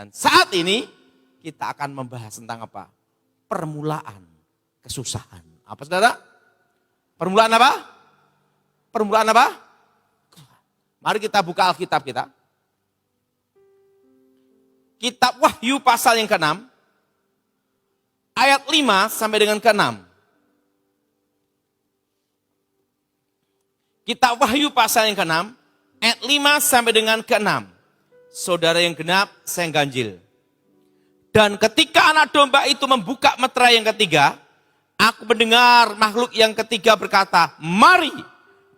Dan saat ini kita akan membahas tentang apa? Permulaan kesusahan. Apa saudara? Permulaan apa? Permulaan apa? Mari kita buka Alkitab kita. Kitab Wahyu pasal yang ke-6. Ayat 5 sampai dengan ke-6. Kitab Wahyu pasal yang ke-6. Ayat 5 sampai dengan ke-6. Saudara yang genap, saya yang ganjil. Dan ketika anak domba itu membuka meterai yang ketiga, aku mendengar makhluk yang ketiga berkata, mari.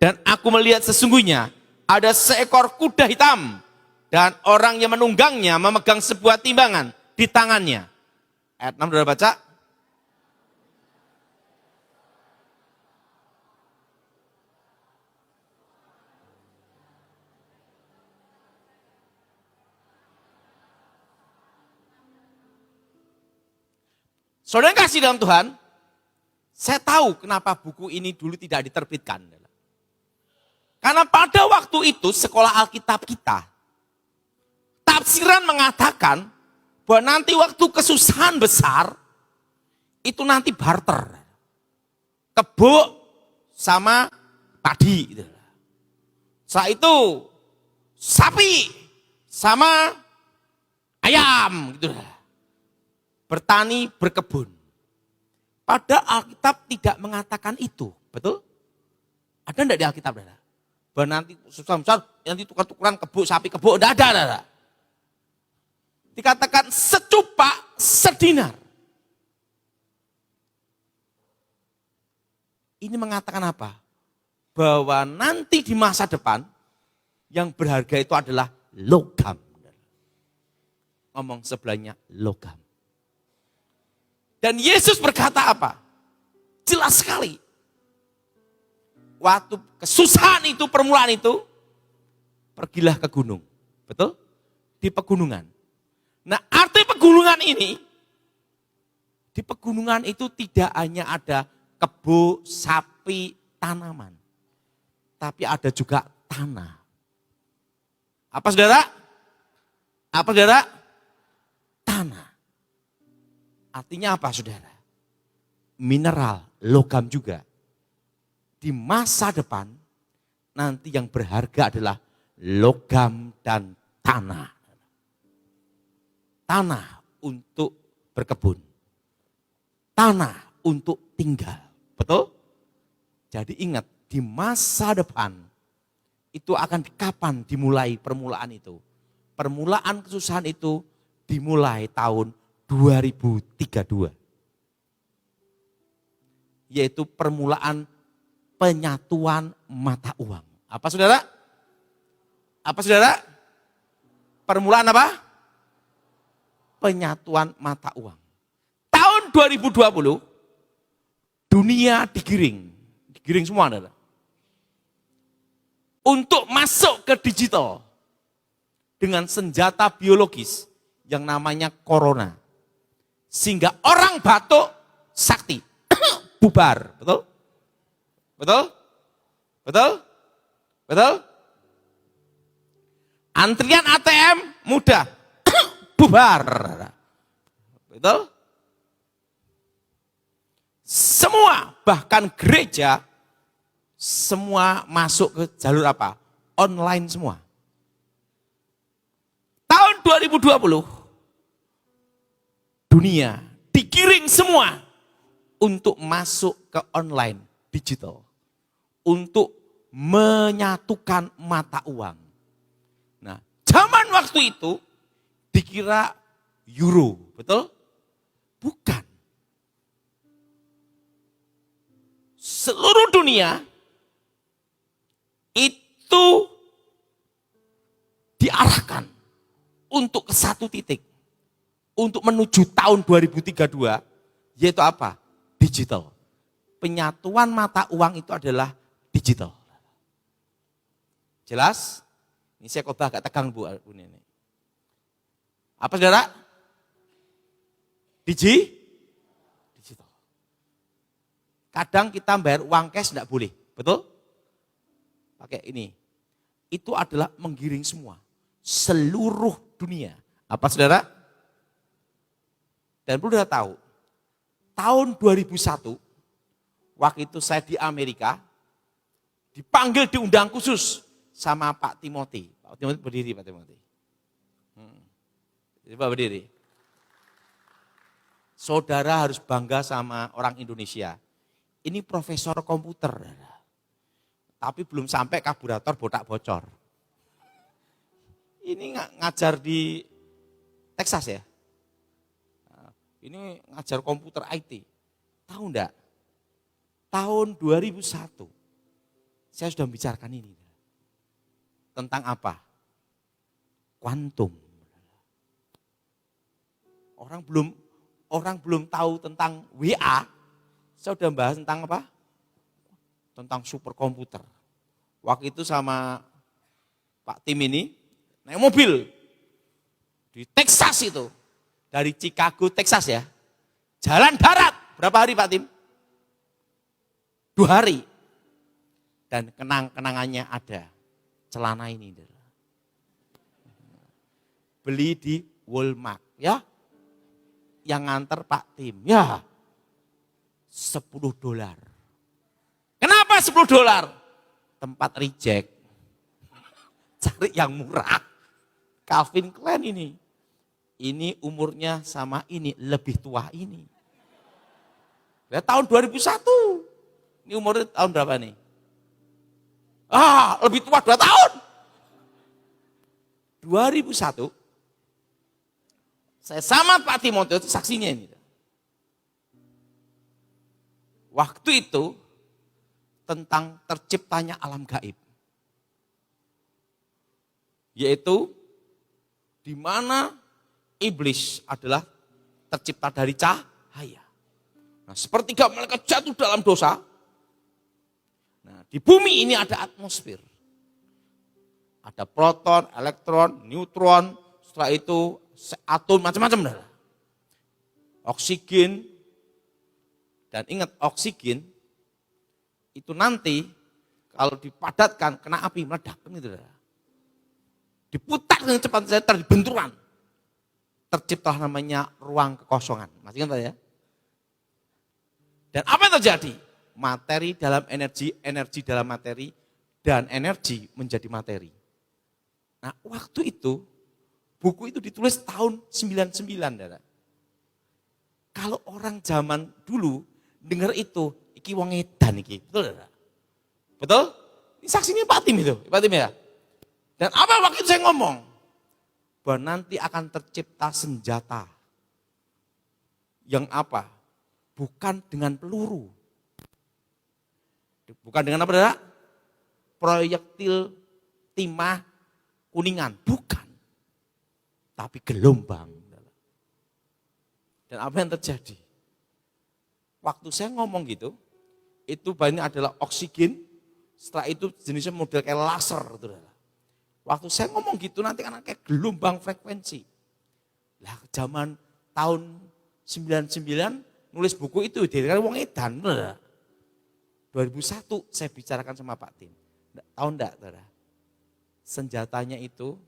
Dan aku melihat sesungguhnya ada seekor kuda hitam. Dan orang yang menunggangnya memegang sebuah timbangan di tangannya. Ayat 6 sudah baca? Saudara yang kasih dalam Tuhan, saya tahu kenapa buku ini dulu tidak diterbitkan. Karena pada waktu itu sekolah Alkitab kita, tafsiran mengatakan bahwa nanti waktu kesusahan besar, itu nanti barter. Kebo sama padi. Setelah itu sapi sama ayam. Gitu. Bertani, berkebun. Pada Alkitab tidak mengatakan itu, betul? Ada enggak di Alkitab? Bahwa nanti susah besar, nanti tukar-tukaran kebo, sapi kebo, enggak ada. Dikatakan secupak sedinar. Ini mengatakan apa? Bahwa nanti di masa depan, yang berharga itu adalah logam. Ngomong sebelahnya logam. Dan Yesus berkata apa? Jelas sekali. Waktu kesusahan itu, permulaan itu, pergilah ke gunung. Betul? Di pegunungan. Nah, arti pegunungan ini, di pegunungan itu tidak hanya ada kebo, sapi, tanaman. Tapi ada juga tanah. Apa saudara? Apa saudara? Tanah. Artinya apa saudara? Mineral, logam juga. Di masa depan, nanti yang berharga adalah logam dan tanah. Tanah untuk berkebun. Tanah untuk tinggal. Betul? Jadi ingat, di masa depan, itu akan kapan dimulai permulaan itu? Permulaan kesusahan itu dimulai tahun 2032. Yaitu permulaan penyatuan mata uang. Apa saudara? Apa saudara? Permulaan apa? Penyatuan mata uang. Tahun 2020, dunia digiring. Digiring semua, saudara. Untuk masuk ke digital. Dengan senjata biologis yang namanya corona. Sehingga orang batuk sakti, bubar, betul? Betul? Betul? Betul? Antrian ATM mudah, bubar. Betul? Semua, bahkan gereja, semua masuk ke jalur apa? Online semua. Tahun 2020, dunia digiring semua untuk masuk ke online digital. Untuk menyatukan mata uang. Nah, zaman waktu itu dikira euro, betul? Bukan. Seluruh dunia itu diarahkan untuk ke satu titik. Untuk menuju tahun 2032, yaitu apa? Digital. Penyatuan mata uang itu adalah digital. Jelas? Ini saya khotbah agak tegang Bu ini. Apa saudara? Digital. Kadang kita bayar uang cash tidak boleh, betul? Pakai ini. Itu adalah menggiring semua. Seluruh dunia Apa saudara? Dan perlu tahu, tahun 2001, waktu itu saya di Amerika, dipanggil diundang khusus sama Pak Timothy. Pak Timothy berdiri, Pak Timothy. Coba berdiri. Saudara harus bangga sama orang Indonesia. Ini profesor komputer. Tapi belum sampai karburator botak bocor. Ini ngajar di Texas ya. Ini ngajar komputer IT. Tahu enggak? Tahun 2001 saya sudah membicarakan ini. Tentang apa? Kuantum. Orang belum tahu tentang WA. Saya sudah bahas tentang apa? Tentang superkomputer. Waktu itu sama Pak Tim ini naik mobil di Texas itu. Dari Chicago, Texas ya. Jalan darat. Berapa hari Pak Tim? 2 hari. Dan kenangannya ada. Celana ini. Beli di Walmart ya. Yang nganter Pak Tim. Ya. $10. Kenapa $10? Tempat reject. Cari yang murah. Calvin Klein ini. Ini umurnya sama ini, lebih tua ini. Ya, tahun 2001. Ini umurnya tahun berapa nih? Lebih tua 2 tahun. 2001. Saya sama Pak Timotius, saksinya ini. Waktu itu tentang terciptanya alam gaib. Yaitu di mana iblis adalah tercipta dari cahaya. Nah, sepertiga malaikat jatuh dalam dosa. Nah, di bumi ini ada atmosfer. Ada proton, elektron, neutron, setelah itu atom, macam-macam. Oksigen. Dan ingat, oksigen itu nanti kalau dipadatkan kena api meledak. Diputar dengan cepat, terjadi benturan. Tercipta namanya ruang kekosongan. Masih ingat ya? Dan apa yang terjadi? Materi dalam energi, energi dalam materi, dan energi menjadi materi. Nah, waktu itu, buku itu ditulis tahun 99. Dara. Kalau orang zaman dulu dengar itu, iki wong edan iki. Betul Dara? Betul? Ini saksinya Pak Tim itu, Pak Tim ya. Dan apa waktu itu saya ngomong? Bahwa nanti akan tercipta senjata. Yang apa? Bukan dengan peluru. Bukan dengan apa, Dara? Proyektil timah kuningan. Bukan. Tapi gelombang. Dan apa yang terjadi? Waktu saya ngomong gitu, itu banyak adalah oksigen, setelah itu jenisnya model kayak laser. Waktu saya ngomong gitu nanti kan kayak gelombang frekuensi. Lah zaman tahun 99 nulis buku itu dari wong edan. 2001 saya bicarakan sama Pak Tim. Tahu enggak, Saudara? Senjatanya itu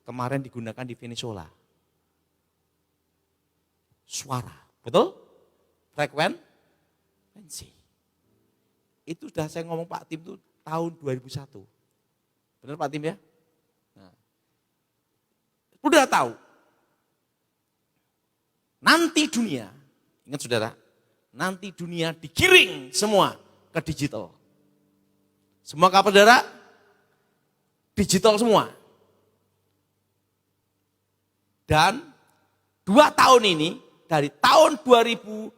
kemarin digunakan di Venezuela. Suara, betul? Frekuensi. Itu sudah saya ngomong Pak Tim itu tahun 2001. Benar Pak Tim ya? Nah. Udah tahu. Nanti dunia, ingat saudara, nanti dunia digiring semua ke digital. Semua kapal saudara, digital semua. Dan 2 tahun ini, dari tahun 2026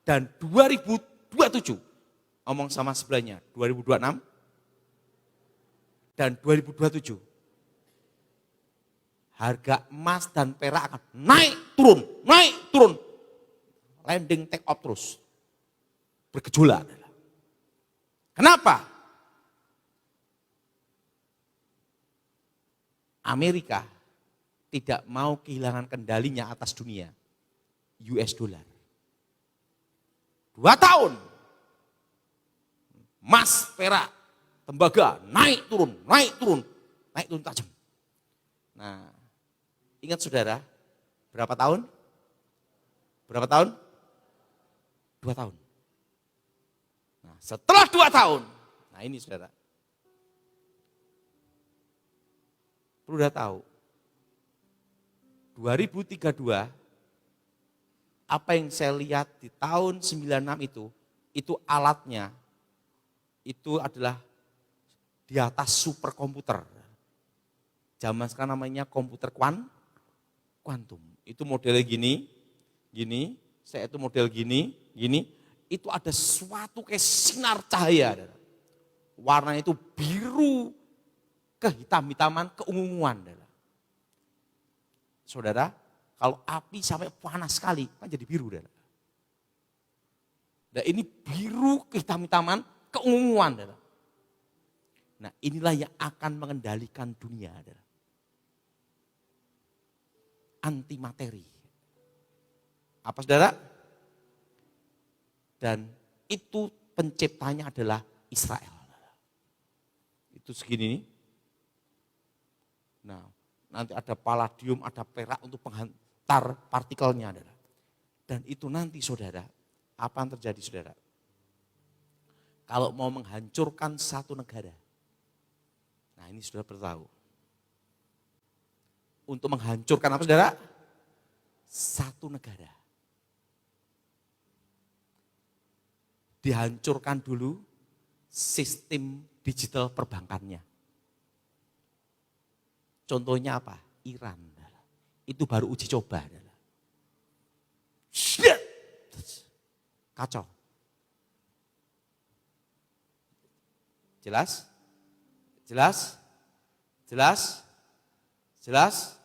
dan 2027, ngomong sama sebelahnya, 2026 dan 2027. Harga emas dan perak akan naik turun. Landing take off terus. Bergejolak. Kenapa? Amerika tidak mau kehilangan kendalinya atas dunia. US dollar. 2 tahun. Emas, perak, tembaga naik turun tajam. Nah, Ingat saudara, berapa tahun? Berapa tahun? 2 tahun. Nah, setelah 2 tahun, nah ini saudara, perlu udah tahu, 2032, apa yang saya lihat di tahun 96 itu alatnya, itu adalah di atas superkomputer. Zaman sekarang namanya komputer kuantum. Itu modelnya gini, saya itu model gini, itu ada suatu kayak sinar cahaya. Warnanya itu biru, kehitam-hitaman, keunguan. Saudara, kalau api sampai panas sekali, kan jadi biru. Dan ini biru, kehitam-hitaman, keunguan. Nah, inilah yang akan mengendalikan dunia. Antimateri. Apa saudara? Dan itu penciptanya adalah Israel. Itu segini nih. Nah, nanti ada palladium, ada perak untuk penghantar partikelnya. Dan itu nanti saudara, apa yang terjadi saudara? Kalau mau menghancurkan satu negara, nah ini sudah bertahu. Untuk menghancurkan apa saudara? Satu negara. Dihancurkan dulu sistem digital perbankannya. Contohnya apa? Iran. Itu baru uji coba. Kacau. Jelas? Jelas? Jelas? Jelas?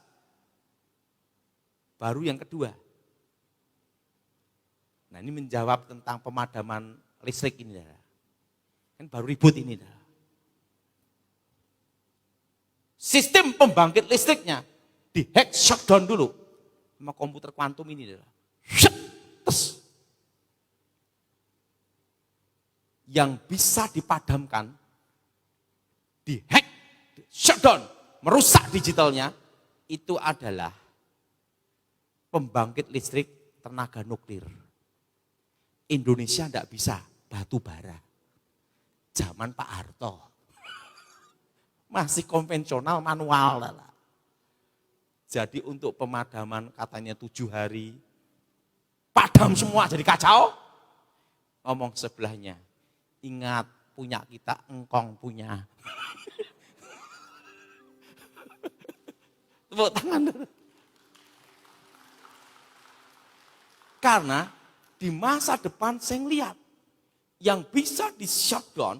Baru yang kedua. Nah ini menjawab tentang pemadaman listrik ini. Kan baru ribut ini. Sistem pembangkit listriknya dihack, shutdown dulu sama komputer kuantum ini. Yang bisa dipadamkan, dihack, shutdown, merusak digitalnya, itu adalah pembangkit listrik tenaga nuklir. Indonesia tidak bisa batu bara. Zaman Pak Harto. Masih konvensional manual. Jadi untuk pemadaman katanya 7 hari, padam semua jadi kacau. Ngomong sebelahnya, ingat punya kita engkong punya. Tepuk tangan. Karena di masa depan saya lihat yang bisa di shutdown,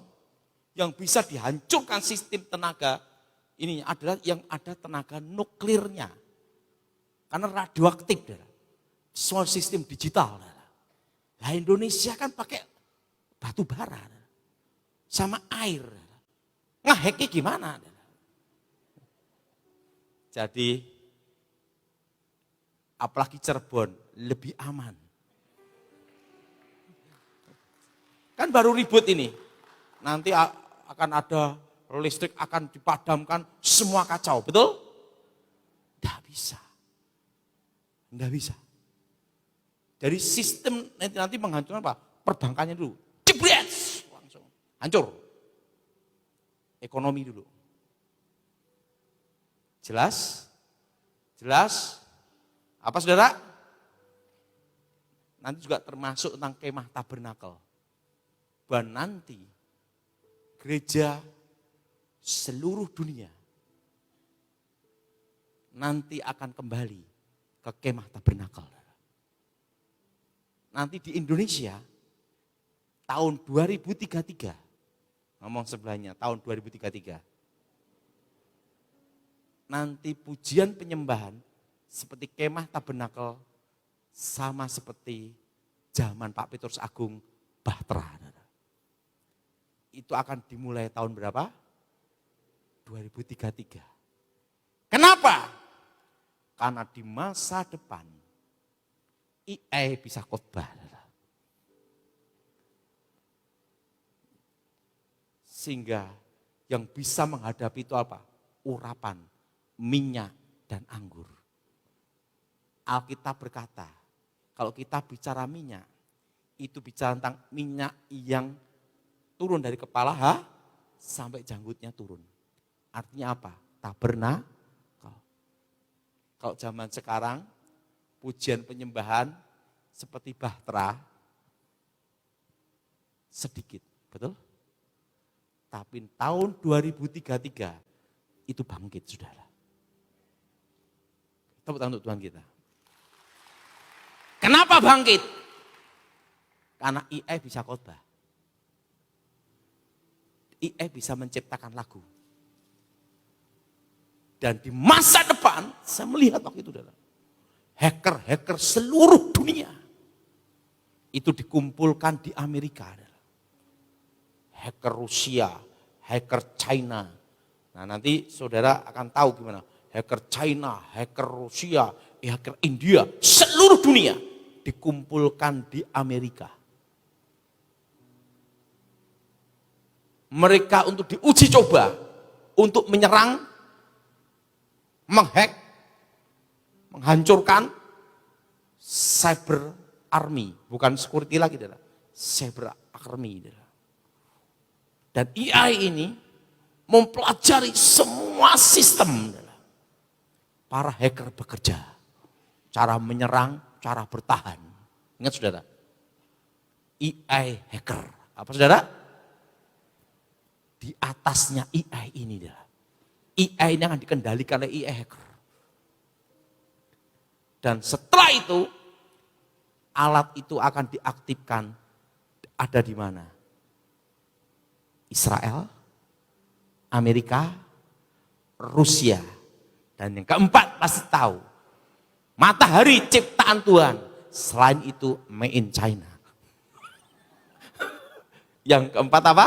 yang bisa dihancurkan sistem tenaga ini adalah yang ada tenaga nuklirnya. Karena radioaktif. Soal sistem digital. Nah Indonesia kan pakai batu bara. Sama air. Ngehacknya gimana? Jadi apalagi Cirebon lebih aman. Kan baru ribut ini. Nanti akan ada listrik akan dipadamkan, semua kacau, betul? Tidak bisa. Tidak bisa. Dari sistem nanti menghancurkan apa? Perbankannya dulu. Jebret! Langsung hancur. Ekonomi dulu. Jelas? Jelas? Apa saudara? Nanti juga termasuk tentang kemah tabernakel. Bahwa nanti gereja seluruh dunia nanti akan kembali ke kemah tabernakel. Nanti di Indonesia tahun 2033, ngomong sebelahnya tahun 2033, nanti pujian penyembahan seperti kemah tabernakel sama seperti zaman Pak Petrus Agung Bahtera. Itu akan dimulai tahun berapa? 2033. Kenapa? Karena di masa depan AI bisa khotbah. Sehingga yang bisa menghadapi itu apa? Urapan, minyak, dan anggur. Alkitab berkata, kalau kita bicara minyak, itu bicara tentang minyak yang turun dari kepala sampai janggutnya turun. Artinya apa? Tabernakel. Kalau zaman sekarang, pujian penyembahan seperti bahtera, sedikit, betul? Tapi tahun 2033 itu bangkit, saudara. Tepuk tangan untuk Tuhan kita. Kenapa bangkit? Karena IE bisa khotbah. IE bisa menciptakan lagu. Dan di masa depan, saya melihat waktu itu, saudara, hacker-hacker seluruh dunia itu dikumpulkan di Amerika. Hacker Rusia, hacker China. Nah, nanti saudara akan tahu gimana. Hacker China, hacker Rusia, hacker India, seluruh dunia dikumpulkan di Amerika. Mereka untuk diuji coba, untuk menyerang, menghack, menghancurkan cyber army, bukan security lagi, cyber army. Dan AI ini mempelajari semua sistem. Para hacker bekerja, cara menyerang, cara bertahan. Ingat saudara, AI hacker. Apa saudara? Di atasnya AI ini. AI ini akan dikendalikan oleh AI hacker. Dan setelah itu, alat itu akan diaktifkan. Ada di mana? Israel, Amerika, Rusia. Dan yang keempat pasti tahu, matahari ciptaan Tuhan. Selain itu made in China. Yang keempat apa?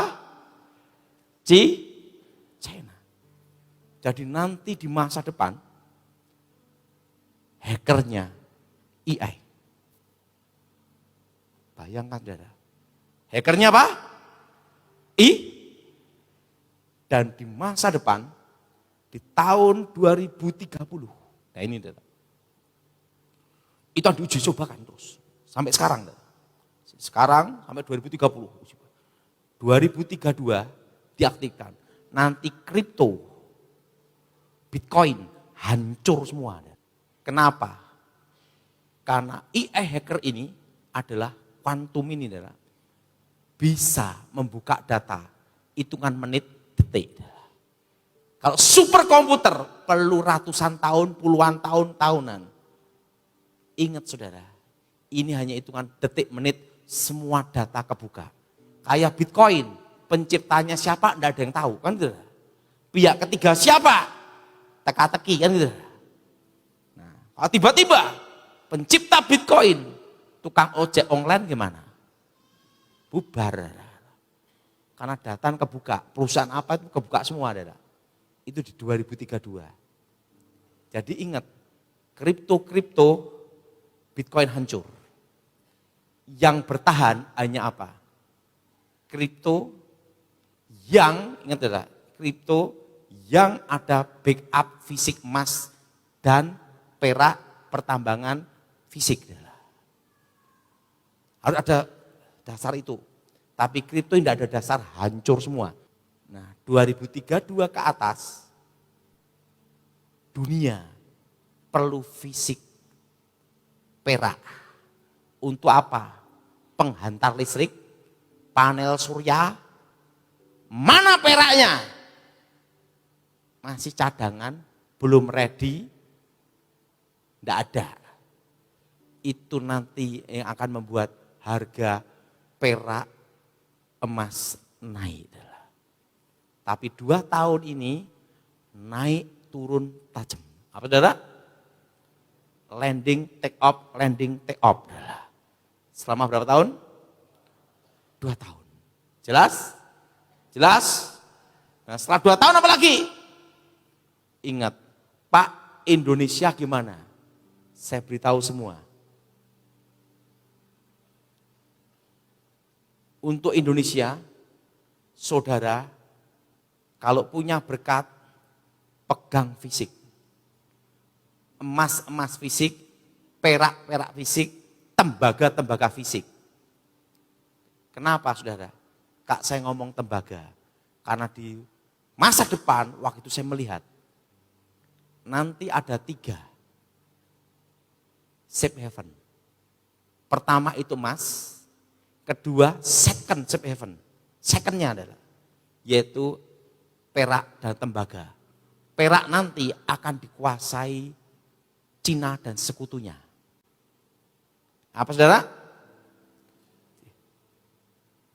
China. Jadi nanti di masa depan, hackernya AI. Bayangkan saudara. Hackernya apa? Dan di masa depan, di tahun 2030. Nah ini saudara. Itu diuji cobakan terus. Sampai sekarang. Saudara. Sekarang sampai 2030. 2032 diaktifkan. Nanti kripto, Bitcoin hancur semua. Kenapa? Karena AI hacker ini adalah kuantum ini adalah bisa membuka data hitungan menit, detik. Kalau superkomputer perlu ratusan tahun, puluhan tahun, tahunan. Ingat saudara, ini hanya hitungan detik, menit, semua data kebuka. Kayak Bitcoin, penciptanya siapa, enggak ada yang tahu, kan gitu. Pihak ketiga siapa? Teka-teki, kan gitu. Nah, kalau tiba-tiba pencipta Bitcoin, tukang ojek online gimana? Bubar. Karena data kebuka, perusahaan apa itu kebuka semua. Itu di 2032. Jadi ingat, kripto, Bitcoin hancur. Yang bertahan hanya apa? Kripto yang, ingat tidak, kripto yang ada backup fisik emas dan perak pertambangan fisik. Harus ada dasar itu. Tapi kripto tidak ada dasar, hancur semua. Nah 2032 ke atas, dunia perlu fisik perak. Untuk apa? Penghantar listrik, panel surya. Mana peraknya? Masih cadangan, belum ready, tidak ada. Itu nanti yang akan membuat harga perak emas naik. Tapi 2 tahun ini naik turun tajam. Apa saudara? Landing take off. Selama berapa tahun? 2 tahun. Jelas? Jelas? Nah setelah 2 tahun apa lagi? Ingat, Pak, Indonesia gimana? Saya beritahu semua. Untuk Indonesia, saudara, kalau punya berkat, pegang fisik. Emas fisik, perak fisik, tembaga fisik. Kenapa saudara? Kak saya ngomong tembaga, karena di masa depan waktu itu saya melihat, nanti ada 3 safe haven. Pertama itu emas, kedua second safe haven. Secondnya adalah, yaitu perak dan tembaga. Perak nanti akan dikuasai Cina dan sekutunya. Apa saudara?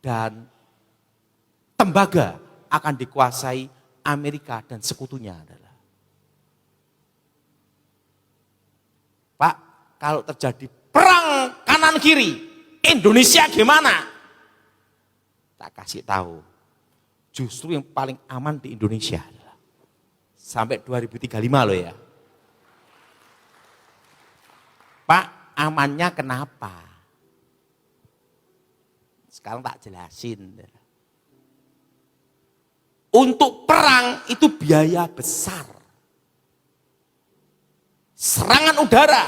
Dan tembaga akan dikuasai Amerika dan sekutunya adalah. Pak, kalau terjadi perang kanan kiri, Indonesia gimana? Tak kasih tahu. Justru yang paling aman di Indonesia adalah sampai 2035 loh ya. Pak, amannya kenapa? Sekarang tak jelasin. Untuk perang itu biaya besar. Serangan udara.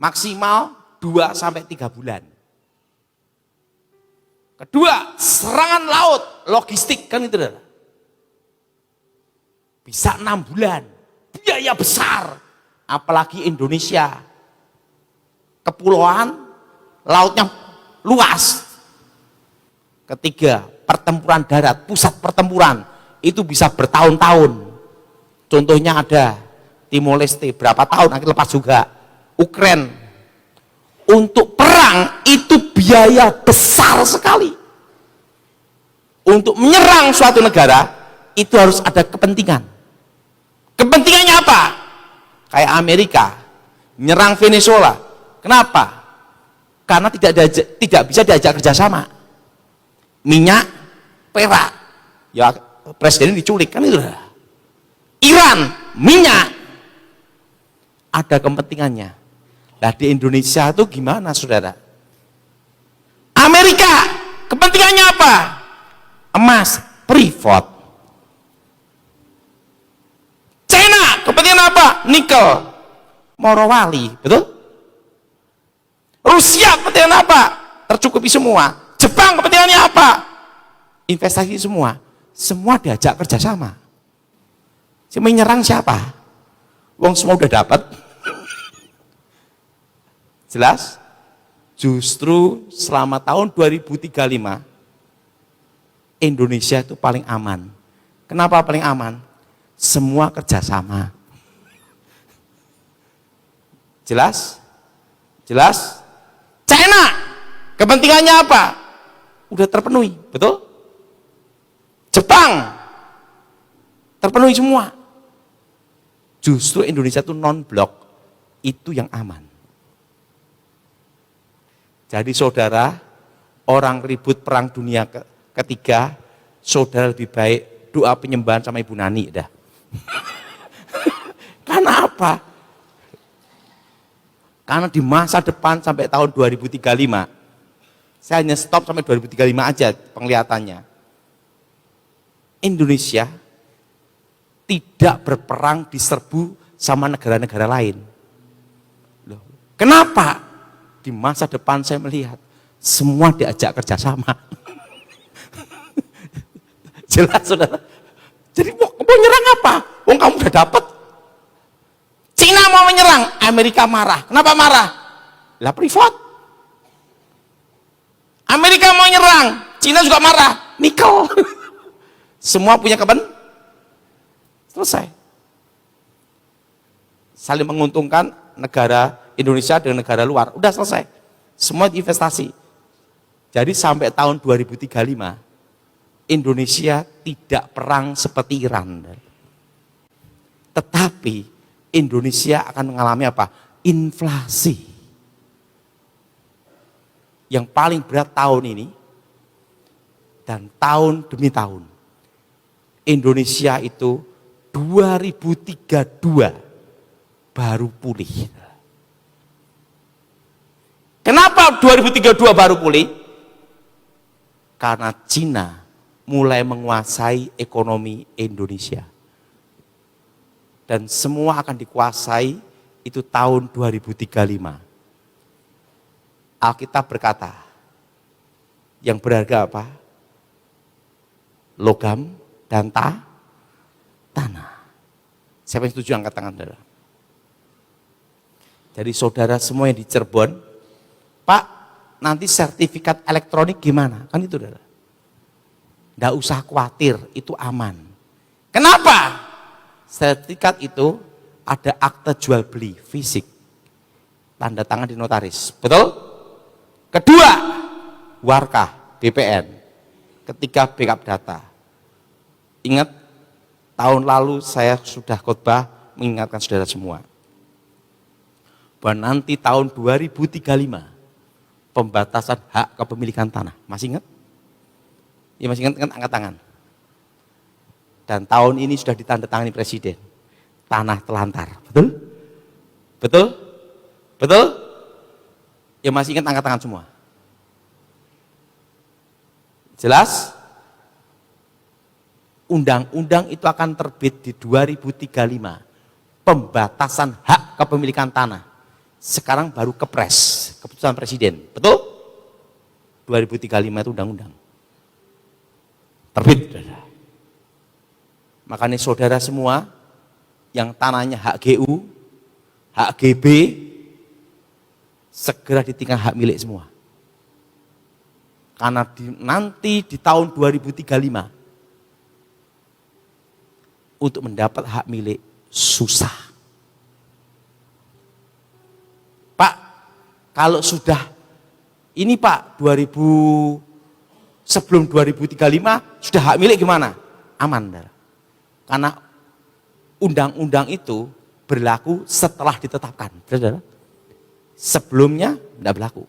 Maksimal 2-3 bulan. Kedua, serangan laut, logistik kan itu. Bisa 6 bulan. Biaya besar. Apalagi Indonesia. Kepulauan, lautnya luas. Ketiga, pertempuran darat, pusat pertempuran itu bisa bertahun-tahun. Contohnya ada Timor Leste, berapa tahun nanti lepas juga. Ukraina. Untuk perang itu biaya besar sekali. Untuk menyerang suatu negara itu harus ada kepentingan. Kepentingannya apa? Kayak Amerika menyerang Venezuela. Kenapa? Karena tidak bisa diajak kerjasama. Minyak, perak, ya presiden diculik kan itu. Iran, minyak, ada kepentingannya. Nah di Indonesia itu gimana saudara? Amerika, kepentingannya apa? Emas, privat. China, kepentingan apa? Nikel, Morowali, betul? Rusia kepentingan apa? Tercukupi semua. Jepang kepentingannya apa? Investasi semua. Semua diajak kerjasama. Menyerang siapa? Wong semua udah dapat. Jelas? Justru selama tahun 2035 Indonesia itu paling aman. Kenapa paling aman? Semua kerjasama. Jelas? Jelas? China, kepentingannya apa? Udah terpenuhi, betul? Jepang, terpenuhi semua. Justru Indonesia itu non-blok, itu yang aman. Jadi saudara, orang ribut perang dunia ketiga, saudara lebih baik doa penyembahan sama Ibu Nani dah. Karena apa? Karena di masa depan sampai tahun 2035, saya hanya stop sampai 2035 aja penglihatannya. Indonesia tidak berperang diserbu sama negara-negara lain. Loh, kenapa? Di masa depan saya melihat semua diajak kerjasama. Jelas saudara. Jadi mau nyerang apa? Wong kamu udah dapat. Cina mau menyerang, Amerika marah. Kenapa marah? Lah privat. Amerika mau nyerang, Cina juga marah. Nikel. Semua punya selesai. Saling menguntungkan negara Indonesia dengan negara luar. Udah selesai. Semua investasi. Jadi sampai tahun 2035 Indonesia tidak perang seperti Iran. Tetapi Indonesia akan mengalami apa? Inflasi. Yang paling berat tahun ini dan tahun demi tahun. Indonesia itu 2032 baru pulih. Kenapa 2032 baru pulih? Karena Cina mulai menguasai ekonomi Indonesia. Dan semua akan dikuasai itu tahun 2035. Alkitab berkata, yang berharga apa? Logam dan tanah. Siapa yang setuju angkat tangan, saudara? Jadi saudara semua yang di Cirebon, Pak, nanti sertifikat elektronik gimana? Kan itu, saudara. Nggak usah khawatir, itu aman. Kenapa? Sertifikat itu ada akte jual beli fisik, tanda tangan di notaris, betul? Kedua, warkah, BPN. Ketiga, backup data. Ingat, tahun lalu saya sudah khotbah mengingatkan saudara semua bahwa nanti tahun 2035 pembatasan hak kepemilikan tanah. Masih ingat? Ya masih ingat, angkat tangan. Dan tahun ini sudah ditandatangani Presiden. Tanah telantar. Betul? Betul? Betul? Ya masih ingat, angkat tangan semua. Jelas? Undang-undang itu akan terbit di 2035. Pembatasan hak kepemilikan tanah. Sekarang baru kepres, keputusan Presiden. Betul? 2035 itu undang-undang. Terbit. Makanya saudara semua yang tanahnya hak GU, hak GB, segera ditinggal hak milik semua. Karena nanti di tahun 2035 untuk mendapat hak milik susah. Pak, kalau sudah ini Pak, sebelum 2035 sudah hak milik gimana? Aman. Karena undang-undang itu berlaku setelah ditetapkan. Saudara. Sebelumnya tidak berlaku.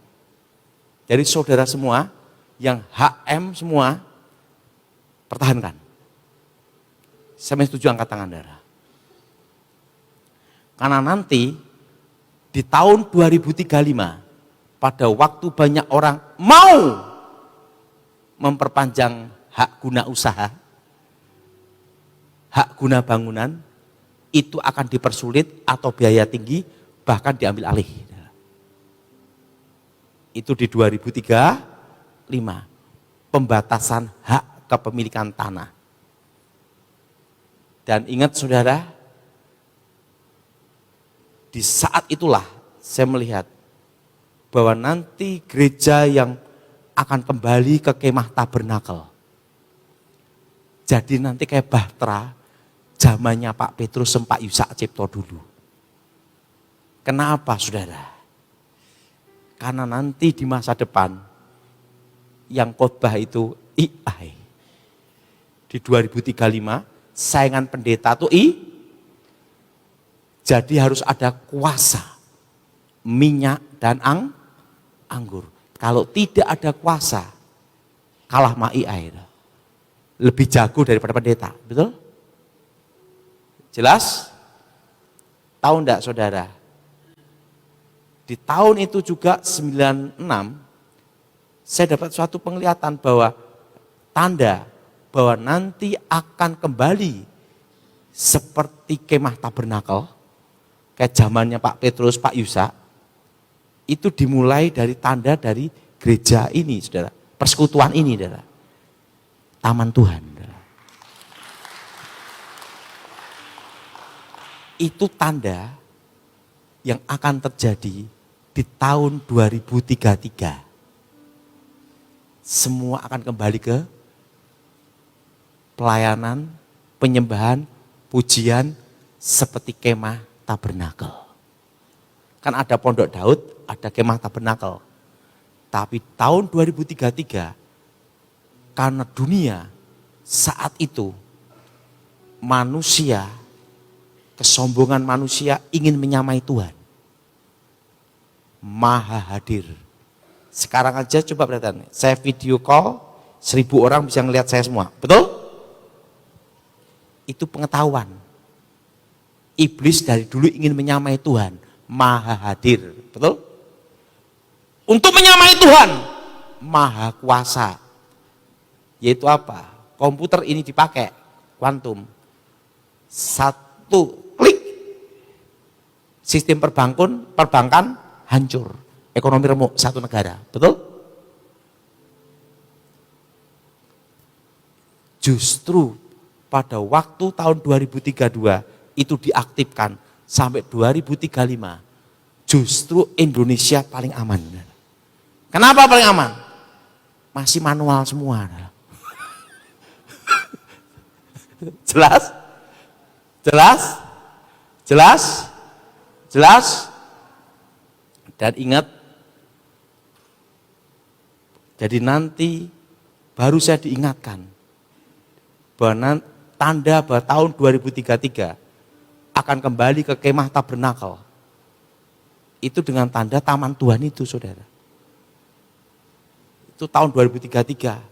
Jadi saudara semua yang HM semua pertahankan. Saya setuju, angkat tangan, saudara. Karena nanti di tahun 2035 pada waktu banyak orang mau memperpanjang hak guna usaha, hak guna bangunan, itu akan dipersulit atau biaya tinggi, bahkan diambil alih. Itu di 2035, pembatasan hak kepemilikan tanah. Dan ingat saudara, di saat itulah saya melihat bahwa nanti gereja yang akan kembali ke kemah tabernakel. Jadi nanti kayak Bahtera, zamannya Pak Petrus Pak Yusak Cipto dulu. Kenapa saudara? Karena nanti di masa depan yang khotbah itu AI. Di 2035 saingan pendeta itu jadi harus ada kuasa minyak dan anggur. Kalau tidak ada kuasa, kalah ma AI. Lebih jago daripada pendeta, betul? Jelas? Tahu enggak saudara? Di tahun itu juga 96, saya dapat suatu penglihatan bahwa tanda bahwa nanti akan kembali seperti kemah tabernakel, kayak zamannya Pak Petrus, Pak Yusak, itu dimulai dari tanda dari gereja ini, saudara. Persekutuan ini, saudara. Taman Tuhan. Saudara. Itu tanda yang akan terjadi di tahun 2033. Semua akan kembali ke pelayanan, penyembahan, pujian seperti kemah tabernakel. Kan ada Pondok Daud, ada kemah tabernakel. Tapi tahun 2033, karena dunia saat itu manusia, kesombongan manusia ingin menyamai Tuhan. Maha hadir. Sekarang aja coba perhatikan, saya video call, 1000 orang bisa ngelihat saya semua. Betul? Itu pengetahuan. Iblis dari dulu ingin menyamai Tuhan. Maha hadir. Betul? Untuk menyamai Tuhan. Maha kuasa. Yaitu apa? Komputer ini dipakai. Kuantum. Satu klik. sistem perbankan hancur, ekonomi remuk satu negara, betul? Justru pada waktu tahun 2032 itu diaktifkan sampai 2035, justru Indonesia paling aman. Kenapa paling aman? Masih manual semua. Jelas? Jelas? Jelas? Jelas? Dan ingat, jadi nanti baru saya diingatkan bahwa tanda bahwa tahun 2033 akan kembali ke kemah tabernakel. Itu dengan tanda taman Tuhan itu, saudara. Itu tahun 2033.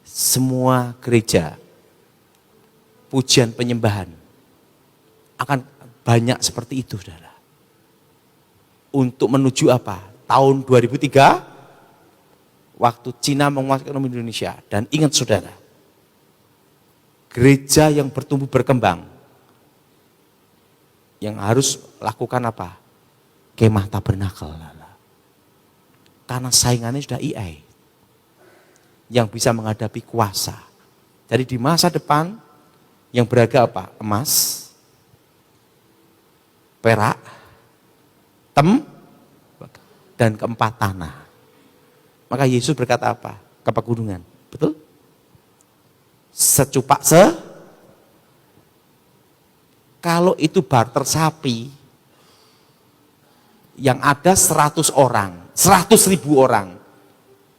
Semua gereja, pujian penyembahan akan banyak seperti itu, saudara. Untuk menuju apa? Tahun 2003, waktu Cina menguasai ekonomi Indonesia. Dan ingat, saudara, gereja yang bertumbuh berkembang, yang harus lakukan apa? Kemah tabernakel. Karena saingannya sudah AI, yang bisa menghadapi kuasa. Jadi di masa depan, yang berharga apa? Emas, perak, dan keempat tanah. Maka Yesus berkata apa? Ke pegunungan, betul? Secupak kalau itu barter sapi, yang ada 100 orang, 100.000 orang,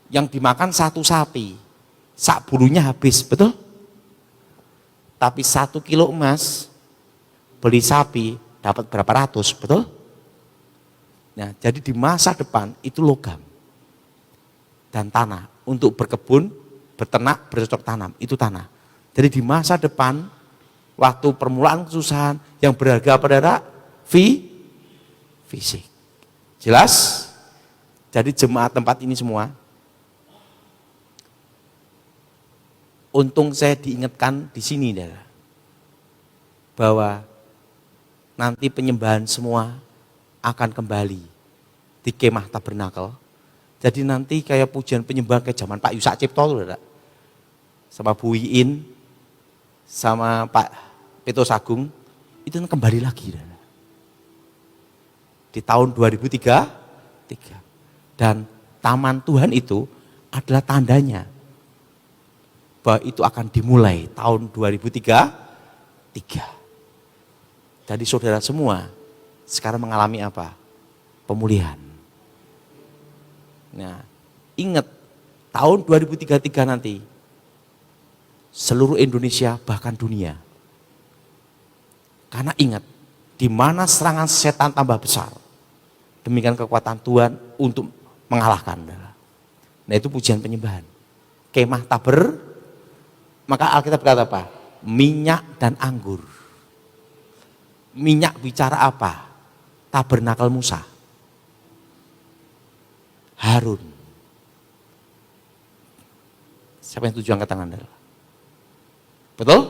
yang dimakan satu sapi, sak bulunya habis, betul? Tapi 1 kilo emas, beli sapi, dapat berapa ratus, betul? Nah, jadi di masa depan itu logam dan tanah untuk berkebun, berternak, bercocok tanam, itu tanah. Jadi di masa depan, waktu permulaan kesusahan, yang berharga pada fisik. Jelas? Jadi jemaat tempat ini semua, untung saya diingatkan di sini, bahwa nanti penyembahan semua akan kembali di kemah tabernakel. Jadi nanti kayak pujian penyembahan kayak zaman Pak Yusak Cipto, sama Bu Iin, sama Pak Peto Sagung, itu kembali lagi. Di tahun 2003, dan taman Tuhan itu adalah tandanya bahwa itu akan dimulai tahun 2003. Jadi saudara semua sekarang mengalami apa? Pemulihan. Nah, ingat tahun 2033 nanti seluruh Indonesia bahkan dunia. Karena ingat, di mana serangan setan tambah besar, demikian kekuatan Tuhan untuk mengalahkan. Nah, itu pujian penyembahan. Kemah taber, maka Alkitab berkata apa? Minyak dan anggur. Minyak bicara apa? Tabernakel Musa. Harun. Siapa yang tujuh angkat tangan? Betul?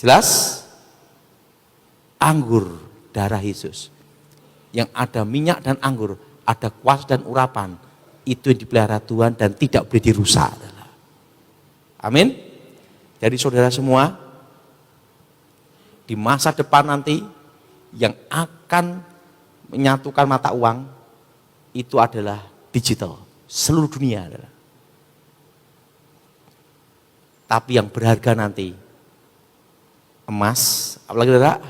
Jelas? Anggur darah Yesus. Yang ada minyak dan anggur, ada kuas dan urapan, itu yang dipelihara Tuhan dan tidak boleh dirusak. Amin. Jadi saudara semua, di masa depan nanti yang akan menyatukan mata uang itu adalah digital, seluruh dunia adalah. Tapi yang berharga nanti emas, apalagi adalah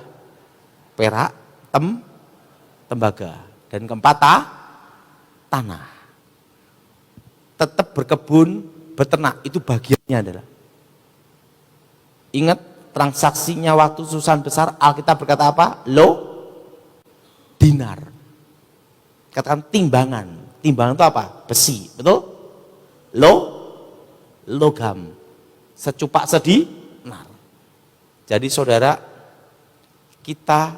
perak, tembaga, dan keempat tanah. Tetap berkebun, beternak, itu bagiannya adalah. Ingat transaksinya waktu susahan besar, Alkitab berkata apa? Dinar. Katakan timbangan. Timbangan itu apa? Besi, betul? Logam. Secupak sedinar. Jadi saudara, kita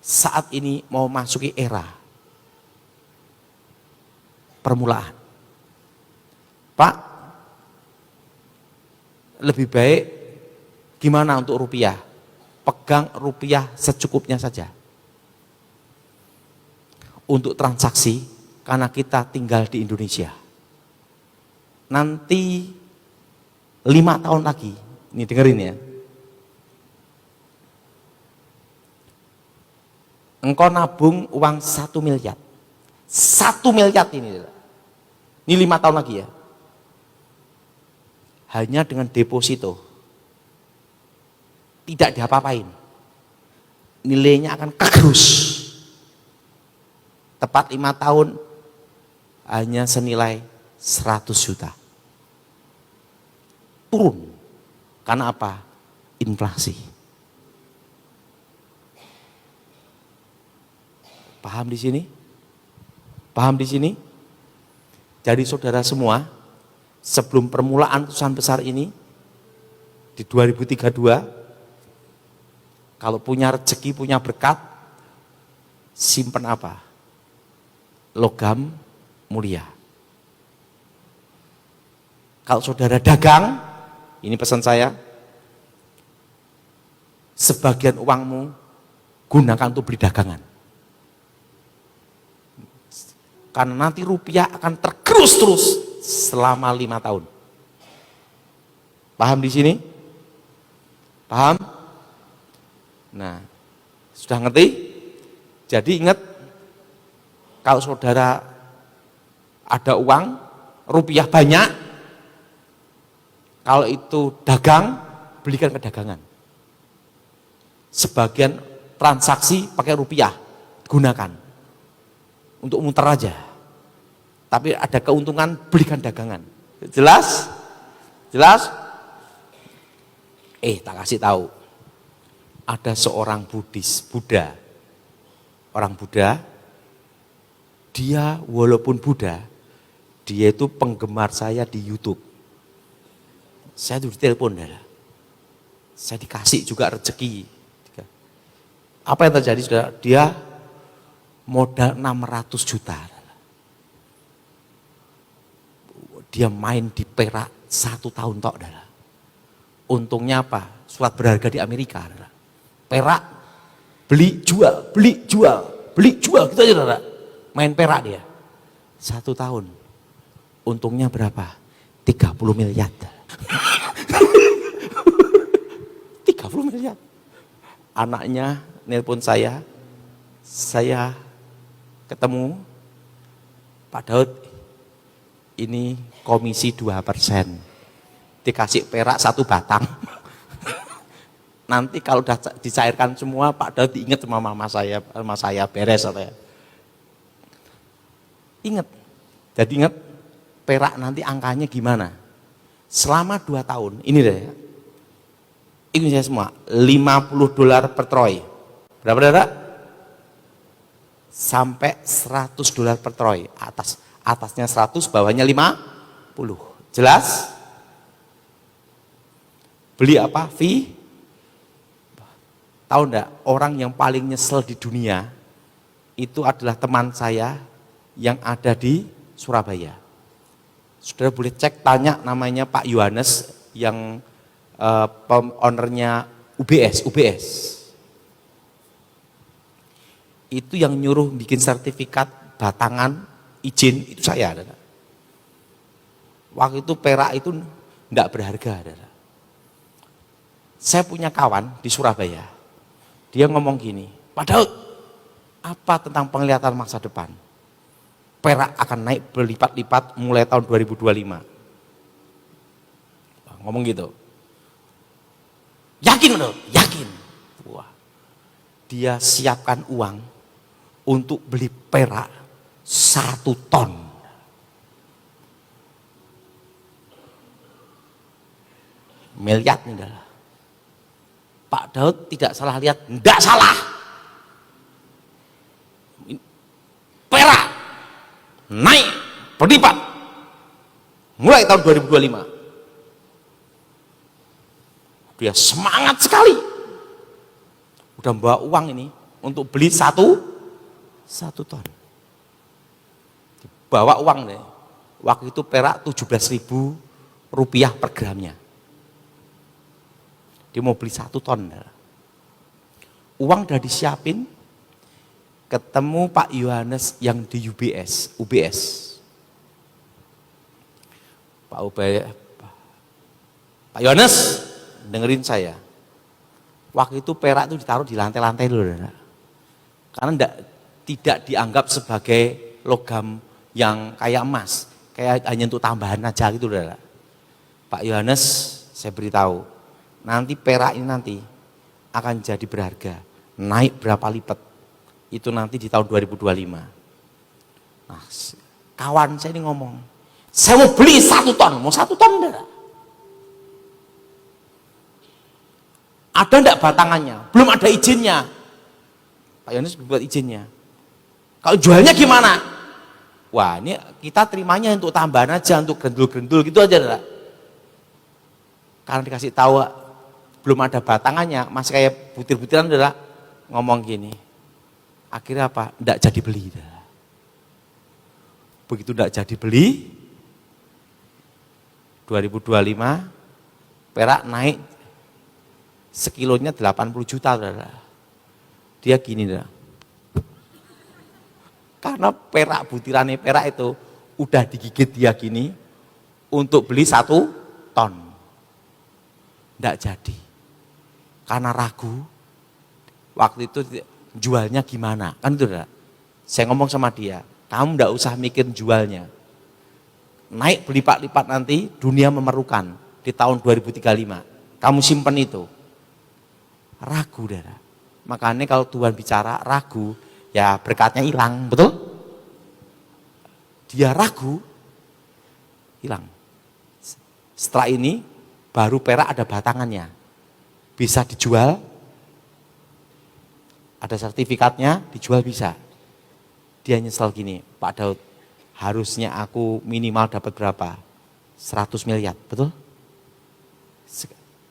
saat ini mau masuki era permulaan. Pak, lebih baik gimana untuk rupiah? pegang rupiah secukupnya saja. Untuk transaksi, karena kita tinggal di Indonesia. Nanti 5 tahun lagi, ini dengerin ya. Engkau nabung uang 1 miliar. 1 miliar ini. Ini 5 tahun lagi ya. Hanya dengan deposito. Tidak diapa-apain. Nilainya akan kegerus. Tepat 5 tahun hanya senilai 100 juta. Turun. Karena apa? Inflasi. Paham di sini? Paham di sini? Jadi saudara semua, sebelum permulaan perusahaan besar ini di 2032, kalau punya rezeki, punya berkat, simpen apa? Logam mulia. Kalau saudara dagang, ini pesan saya, sebagian uangmu gunakan untuk beli dagangan. Karena nanti rupiah akan tergerus terus selama 5 tahun. Paham di sini? Paham? Nah, sudah ngerti? Jadi ingat, kalau saudara ada uang, rupiah banyak, kalau itu dagang, belikan ke dagangan. Sebagian transaksi pakai rupiah, gunakan. Untuk muter aja. Tapi ada keuntungan, belikan dagangan. Jelas? Jelas? Tak kasih tahu. Ada seorang Buddha. Orang Buddha, dia walaupun Buddha, dia itu penggemar saya di YouTube. Saya tuh ditelepon, saya dikasih juga rezeki. Apa yang terjadi, saudara? Dia modal 600 juta. Dia main di Perak 1 tahun tok. Untungnya apa? Surat berharga di Amerika. Perak, beli jual, beli jual, beli jual, gitu aja. Main perak dia. 1 tahun. Untungnya berapa? 30 miliar. 30 miliar. Anaknya nelpon saya ketemu, Pak Daud, ini komisi 2%, dikasih perak 1 batang. Nanti kalau udah dicairkan semua, Pak Daud diingat sama mama saya beres. Ingat, jadi ingat perak nanti angkanya gimana. Selama 2 tahun, ini deh, ini saya semua, $50 per troy. Berapa saudara? Sampai $100 per troy. Atasnya 100, bawahnya 50. Jelas? Beli apa? Tahu enggak, orang yang paling nyesel di dunia itu adalah teman saya yang ada di Surabaya. Saudara boleh cek, tanya namanya Pak Yohanes yang ownernya UBS. Itu yang nyuruh bikin sertifikat batangan izin itu saya. Waktu itu perak itu enggak berharga. Saya punya kawan di Surabaya. Dia ngomong gini, Pak Daud, apa tentang penglihatan masa depan? Perak akan naik berlipat-lipat mulai tahun 2025. Ngomong gitu. Yakin loh, yakin. Wah. Dia siapkan uang untuk beli perak 1 ton. Miliar nih dah. Pak Daud tidak salah lihat, enggak salah. Perak naik berlipat mulai tahun 2025. Dia semangat sekali. Udah bawa uang ini untuk beli 1 ton. Bawa uang deh. Waktu itu perak 17.000 rupiah per gramnya. Dia mau beli 1 ton. uang udah disiapin, ketemu Pak Yohanes yang di UBS. Pak Yohanes, dengerin saya. Waktu itu perak itu ditaruh di lantai-lantai dulu, karena tidak dianggap sebagai logam yang kayak emas, kayak hanya untuk tambahan aja gitu, Pak Yohanes, saya beritahu, nanti perak ini nanti akan jadi berharga, naik berapa lipat, itu nanti di tahun 2025. Nah, kawan saya ini ngomong, saya mau beli 1 ton, mau 1 ton enggak? Ada enggak batangannya? Belum ada izinnya. Pak Yohanes buat izinnya. Kalau jualnya gimana? Wah, ini kita terimanya untuk tambahan aja, untuk grendul-grendul gitu aja, enggak? Karena dikasih tahu belum ada batangannya, masih kayak butir-butiran, adalah ngomong gini. Akhirnya apa? Enggak jadi beli. Begitu enggak jadi beli, 2025 perak naik sekilonya 80 juta. Dia gini, karena perak, butirannya perak itu udah digigit dia gini untuk beli 1 ton. Enggak jadi. Karena ragu, waktu itu jualnya gimana, kan itu enggak. Saya ngomong sama dia, kamu enggak usah mikir jualnya. Naik berlipat-lipat nanti, dunia memerlukan di tahun 2035. Kamu simpen itu. Ragu, darah. Makanya kalau Tuhan bicara ragu, ya berkatnya hilang, betul? Dia ragu, hilang. Setelah ini, baru perak ada batangannya. Bisa dijual, ada sertifikatnya, dijual bisa. Dia nyesel gini, Pak Daud, harusnya aku minimal dapat berapa? 100 miliar, betul?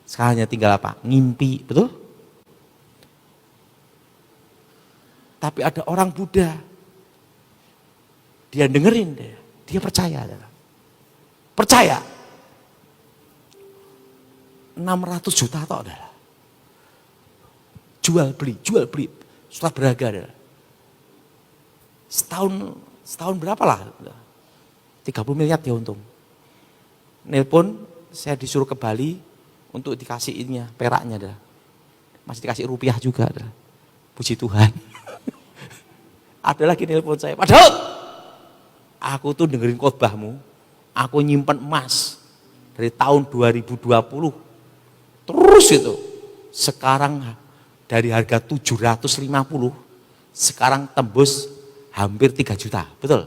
Sekarang hanya tinggal apa? Ngimpi, betul? Tapi ada orang Buddha, dia dengerin, dia percaya. Percaya. 600 juta toh, adalah. Jual beli, surat berharga. Setahun berapa lah? 30 miliar dia untung. Nelpon, saya disuruh ke Bali untuk dikasih ininya, peraknya dah. Masih dikasih rupiah juga dah. Puji Tuhan. Ada lagi nelpon saya, Pak Daud, aku tuh dengerin khotbahmu, aku nyimpen emas dari tahun 2020. Terus itu, sekarang dari harga 750, sekarang tembus hampir 3 juta, betul?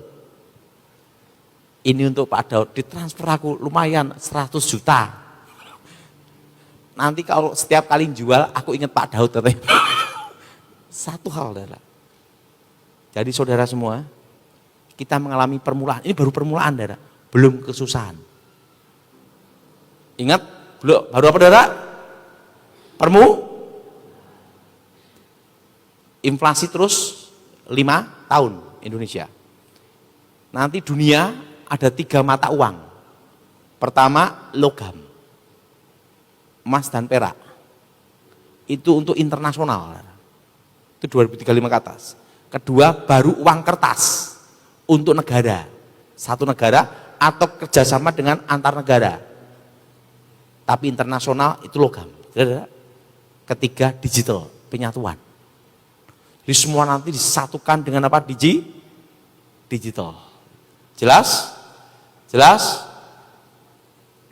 Ini untuk Pak Daud, ditransfer aku lumayan 100 juta. Nanti kalau setiap kali jual, aku ingat Pak Daud. Satu hal, adalah. Jadi saudara semua, kita mengalami permulaan, ini baru permulaan, saudara, belum kesusahan. Ingat, baru apa, saudara? Inflasi terus 5 tahun Indonesia. Nanti dunia ada 3 mata uang. Pertama, logam, emas dan perak. Itu untuk internasional. Itu 2035 ke atas. Kedua, baru uang kertas untuk negara. Satu negara atau kerjasama dengan antar negara. Tapi internasional itu logam. Ketiga, digital, penyatuan. Jadi semua nanti disatukan dengan apa? Digital. Jelas? Jelas?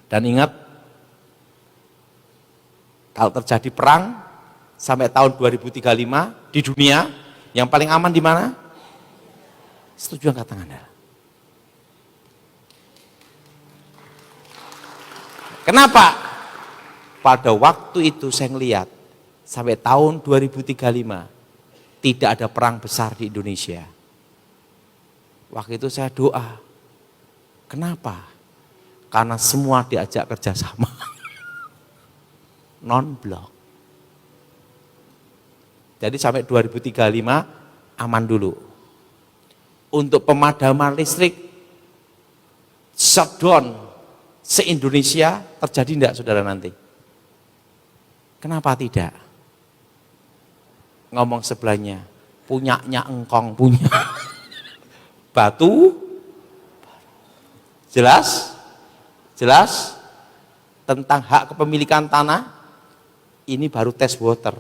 Dan ingat, kalau terjadi perang sampai tahun 2035 di dunia, yang paling aman di mana? Setuju angkat tangan. Kenapa? Pada waktu itu saya melihat sampai tahun 2035 tidak ada perang besar di Indonesia. Waktu itu saya doa. Kenapa? Karena semua diajak kerjasama. Non-blok. Jadi sampai 2035 aman dulu. Untuk pemadaman listrik shutdown se-Indonesia terjadi enggak, saudara, nanti? Kenapa tidak? ngomong sebelahnya, punyanya engkong punya. Batu, jelas? Jelas? Tentang hak kepemilikan tanah, ini baru test water.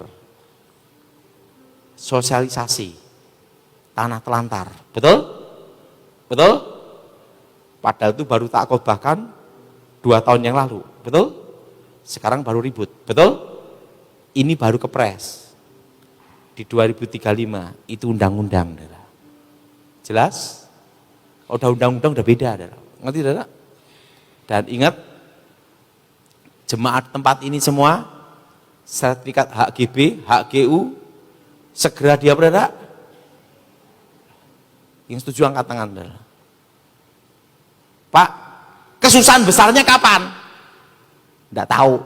Sosialisasi, tanah telantar, betul? Betul? Padahal itu baru tak khotbahkan 2 tahun yang lalu, betul? Sekarang baru ribut, betul? Ini baru kepres. Di 2035 itu undang-undang. Jelas? Udah undang-undang udah beda. Ngerti tidak? Dan ingat, jemaat tempat ini semua, sertifikat HGB, HGU, segera dia berada. Yang setuju angkat tangan. Pak, kesusahan besarnya kapan? Tidak tahu.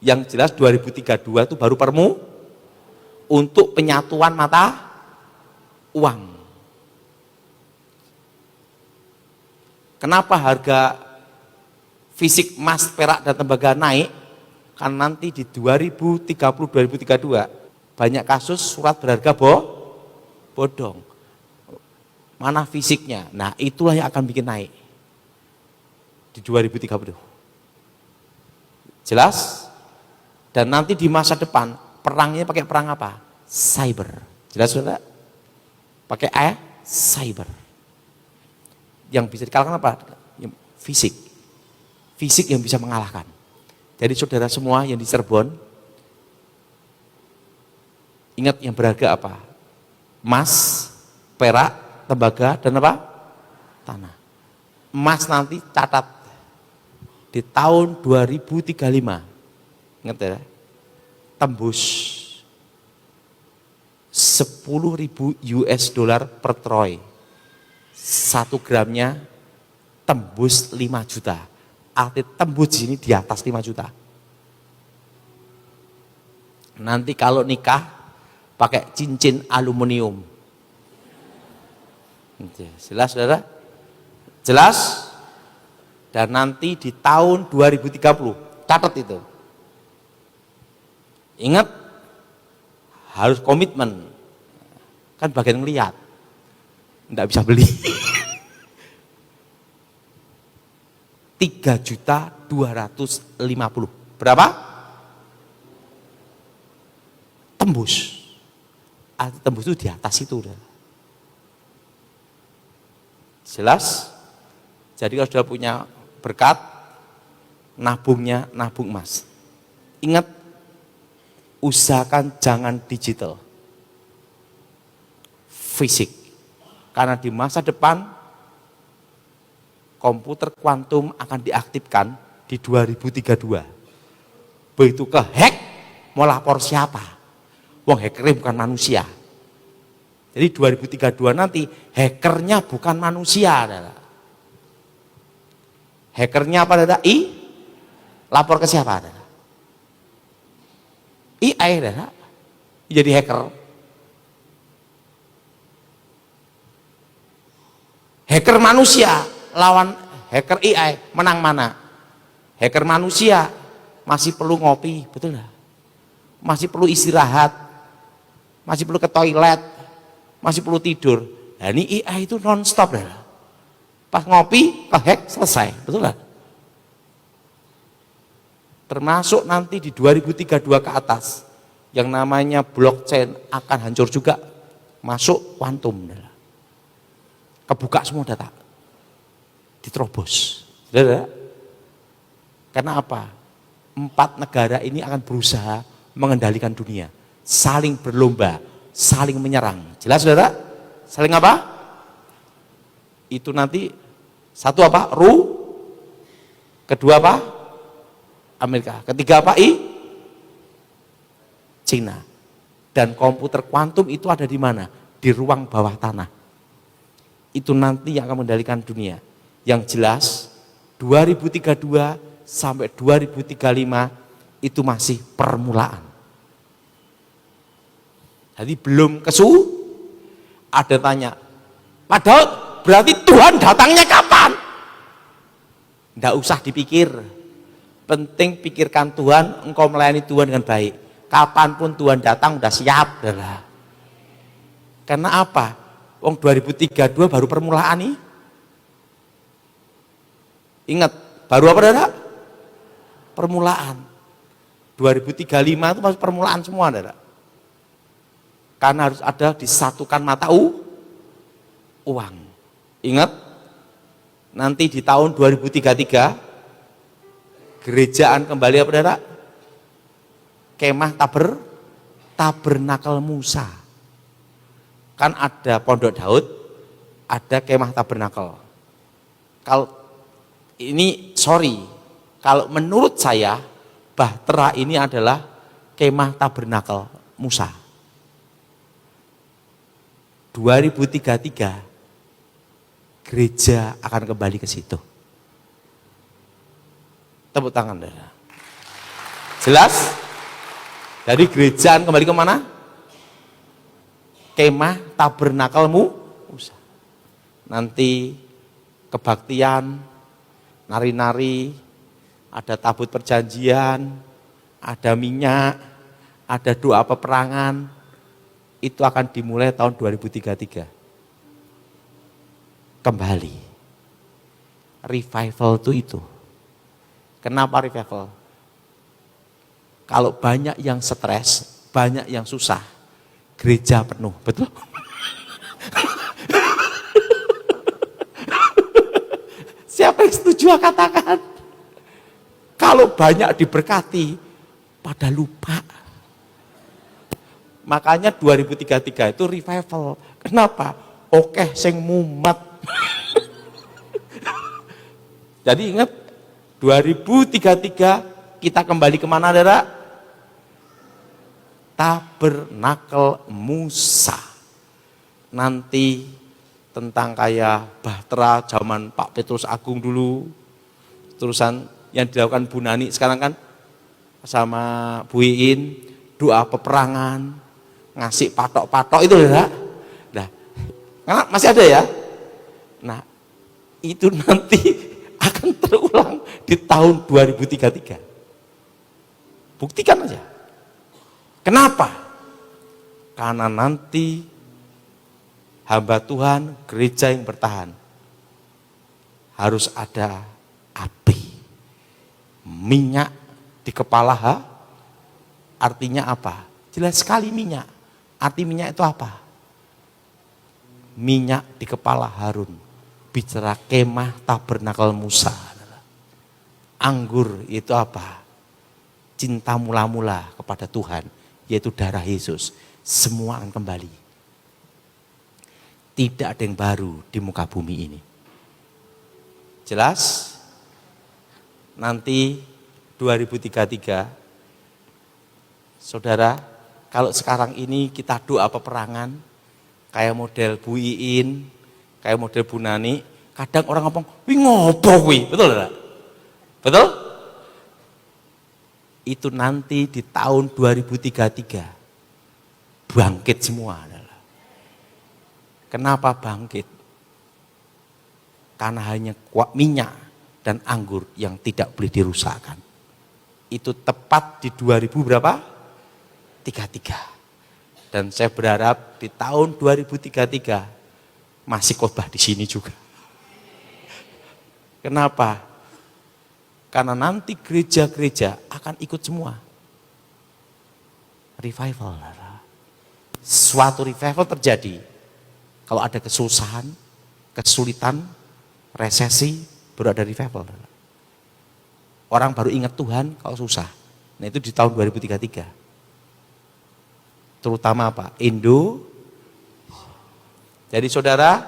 Yang jelas 2032 itu baru permu untuk penyatuan mata uang. Kenapa harga fisik emas, perak, dan tembaga naik? Karena nanti di 2030-2032 banyak kasus surat berharga bodong. Mana fisiknya? Nah, itulah yang akan bikin naik di 2030. Jelas? Dan nanti di masa depan perangnya pakai perang apa? Cyber. Jelas sudah? Pakai cyber. Yang bisa dikalahkan apa? Fisik. Fisik yang bisa mengalahkan. Jadi saudara semua yang di Cirebon, ingat yang berharga apa? Emas, perak, tembaga, dan apa? Tanah. Emas nanti catat di tahun 2035. Ingat ya? Tembus 10.000 US dollar per troy. 1 gramnya tembus 5 juta. Arti tembus ini di atas 5 juta. Nanti kalau nikah pakai cincin aluminium. Jelas saudara? Jelas? Dan nanti di tahun 2030, catat itu. Ingat, harus komitmen. Kan bagian ngeliat. Enggak bisa beli. 3.250.000. Berapa? Tembus. Arti tembus itu di atas itu udah. Jelas? Jadi kalau sudah punya berkat, nabungnya nabung emas. Ingat, usahakan jangan digital. Fisik. Karena di masa depan komputer kuantum akan diaktifkan di 2032. Begitu ke hack, mau lapor siapa? Wong hackernya bukan manusia. Jadi 2032 nanti hackernya bukan manusia. Adalah. Hackernya apa? Adalah lapor ke siapa? Adalah. AI adalah jadi hacker. Hacker manusia lawan hacker AI, menang mana? Hacker manusia masih perlu ngopi, betul nggak? Masih perlu istirahat, masih perlu ke toilet, masih perlu tidur. Nah, ini AI itu non-stop dah. Pas ngopi, pas hack selesai, betul nggak? Termasuk nanti di 2032 ke atas, yang namanya blockchain akan hancur juga, masuk kuantum dah. Kebuka semua data, diterobos. Karena apa? 4 negara ini akan berusaha mengendalikan dunia, saling berlomba, saling menyerang. Jelas saudara? Saling apa? Itu nanti satu apa? Kedua apa? Amerika. Ketiga apa? Cina. Dan komputer kuantum itu ada di mana? Di ruang bawah tanah. Itu nanti yang akan mengendalikan dunia. Yang jelas 2032 sampai 2035 itu masih permulaan. Jadi belum ada tanya, padahal berarti Tuhan datangnya kapan? Tidak usah dipikir. Penting pikirkan Tuhan, engkau melayani Tuhan dengan baik. Kapanpun Tuhan datang udah siap. Saudara. Karena apa? Wong 2032 baru permulaan nih. Ingat, baru apa saudara? Permulaan. 2035 itu masih permulaan semua saudara. Karena harus ada disatukan mata uang. Ingat, nanti di tahun 2033 gerejaan kembali apa saudara? Kemah tabernakel Musa. Kan ada Pondok Daud, ada Kemah Tabernakel. Kalau ini kalau menurut saya Bahtera ini adalah Kemah Tabernakel Musa. 2033 gereja akan kembali ke situ. Tepuk tangan, saudara. Jelas? Dari gerejaan kembali ke mana? Kemah Tabernakel Musa. Nanti kebaktian, nari-nari, ada tabut perjanjian, ada minyak, ada doa peperangan. Itu akan dimulai tahun 2033. Kembali. Revival itu. Kenapa revival? Kalau banyak yang stres, banyak yang susah, gereja penuh, betul? Siapa yang setuju katakan? Kalau banyak diberkati, pada lupa. Makanya 2033 itu revival. Kenapa? Oke, sing mumet. Jadi ingat, 2033 kita kembali kemana, saudara? Tabernakel Musa. Nanti tentang kayak Bahtera zaman Pak Petrus Agung dulu, terusan yang dilakukan Bu Nani sekarang kan sama Bu Iin, doa peperangan, ngasih patok-patok itu ya. Nah, karena masih ada ya. Nah, itu nanti akan terulang di tahun 2033. Buktikan aja. Kenapa? Karena nanti hamba Tuhan, gereja yang bertahan harus ada api, minyak di kepala. Artinya apa? Jelas sekali minyak. Arti minyak itu apa? Minyak di kepala Harun. Bicara Kemah Tabernakel Musa. Anggur itu apa? Cinta mula-mula kepada Tuhan, yaitu darah Yesus. Semua akan kembali. Tidak ada yang baru di muka bumi ini. Jelas? Nanti 2033, saudara, kalau sekarang ini kita doa peperangan, kayak model Bu Iin, kayak model Bu Nani, kadang orang ngomong, wih ngopo wih, betul enggak? Betul? Itu nanti di tahun 2033 bangkit semua. Kenapa bangkit? Karena hanya minyak dan anggur yang tidak boleh dirusakkan. Itu tepat di 2000 berapa? 33. Dan saya berharap di tahun 2033 masih khotbah di sini juga. Kenapa? Karena nanti gereja-gereja akan ikut semua. Revival. Suatu revival terjadi kalau ada kesusahan, kesulitan, resesi, baru ada revival. Orang baru ingat Tuhan kalau susah. Nah itu di tahun 2033. Terutama apa? Jadi saudara,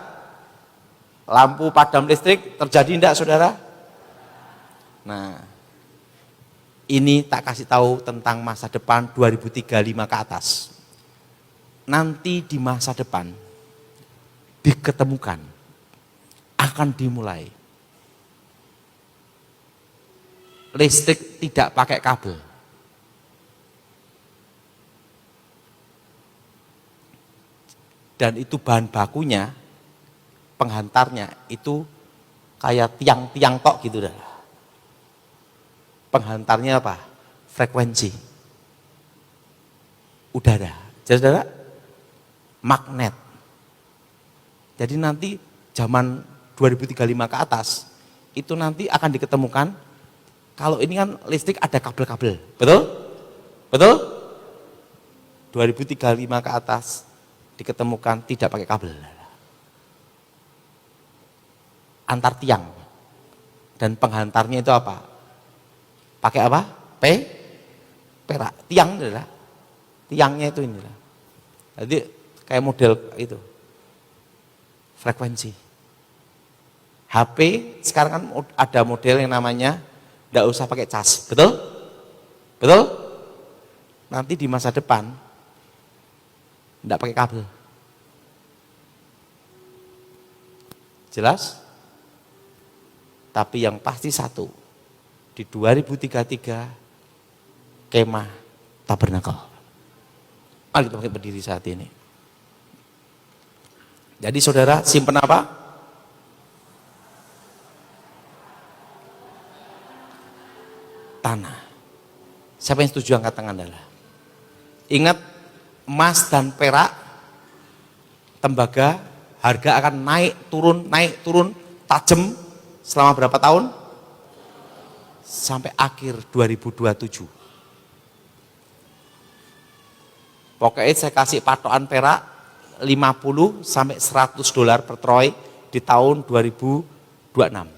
lampu padam listrik terjadi enggak saudara? Nah, ini tak kasih tahu tentang masa depan 2035 ke atas. Nanti di masa depan diketemukan, akan dimulai. Listrik tidak pakai kabel. Dan itu bahan bakunya, penghantarnya itu kayak tiang-tiang tok gitu dah. Penghantarnya apa? Frekuensi. udara. Jadi saudara, magnet. Jadi nanti zaman 2035 ke atas, itu nanti akan diketemukan, kalau ini kan listrik ada kabel-kabel, betul? Betul? 2035 ke atas diketemukan tidak pakai kabel. Antar tiang. Dan penghantarnya itu apa? Pakai apa? Perak. Tiang adalah. Tiangnya itu inilah. Jadi kayak model itu. Frekuensi. HP sekarang kan ada model yang namanya tidak usah pakai cas. Betul? Betul? Nanti di masa depan tidak pakai kabel. Jelas? Tapi yang pasti satu, di 2033 kemah tabernakel. Mari kita berdiri saat ini. Jadi saudara simpen apa? Tanah. Siapa yang setuju angkat tangan adalah? Ingat, emas dan perak, tembaga, harga akan naik turun, tajam selama berapa tahun? Sampai akhir 2027. Pokoknya saya kasih patokan perak 50 sampai $100 per troy di tahun 2026.